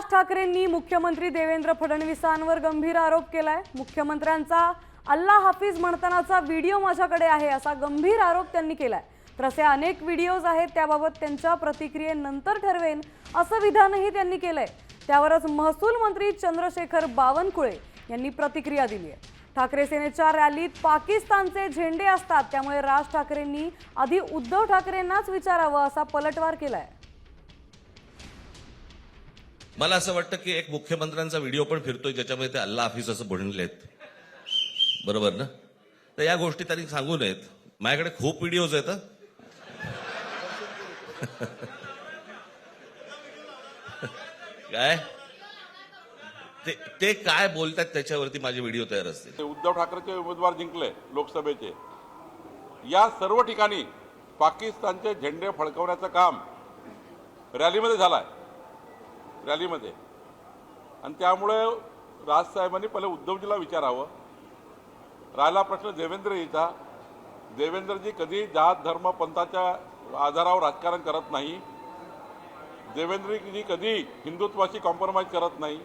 राज ठाकरेंनी मुख्यमंत्री देवेंद्र फडणवीसांवर गंभीर आरोप केलाय। मुख्यमंत्र्यांचा अल्लाह हाफिज म्हणतानाचा व्हिडिओ माझ्याकडे आहे असा गंभीर आरोप त्यांनी केलाय। तर असे अनेक व्हिडिओज आहेत, त्याबाबत त्यांच्या प्रतिक्रियेनंतर ठरवेन असं विधानही त्यांनी केलंय। त्यावरच महसूल मंत्री चंद्रशेखर बावनकुळे यांनी प्रतिक्रिया दिली आहे। ठाकरे सेनेच्या रॅलीत पाकिस्तानचे झेंडे असतात, त्यामुळे राज ठाकरेंनी आधी उद्धव ठाकरेंनाच विचारावं असा पलटवार केलाय। मला असं वाटतं की एक मुख्यमंत्र्यांचा व्हिडिओ पण फिरतोय ज्याच्यामध्ये ते अल्लाह हाफिज असं बोललेत, बरोबर ना? तर या गोष्टी त्यांनी सांगू नयेत। माझ्याकडे खूप व्हिडिओज आहेत। काय ते काय बोलतात त्याच्यावरती माझे व्हिडिओ तयार असतील। उद्धव ठाकरेचे उमेदवार जिंकले लोकसभेचे, या सर्व ठिकाणी पाकिस्तानचे झेंडे फडकवण्याचं काम रॅलीमध्ये झालंय, रॅलीमध्ये। आणि त्यामुळे राजसाहेबांनी पहिले उद्धवजीला विचारावं। राहिला प्रश्न देवेंद्रजीचा, देवेंद्रजी कधी जात धर्म पंथाच्या आधारावर राजकारण करत नाही। देवेंद्रजी कधी हिंदुत्वाशी कॉम्प्रोमाइज करत नाही।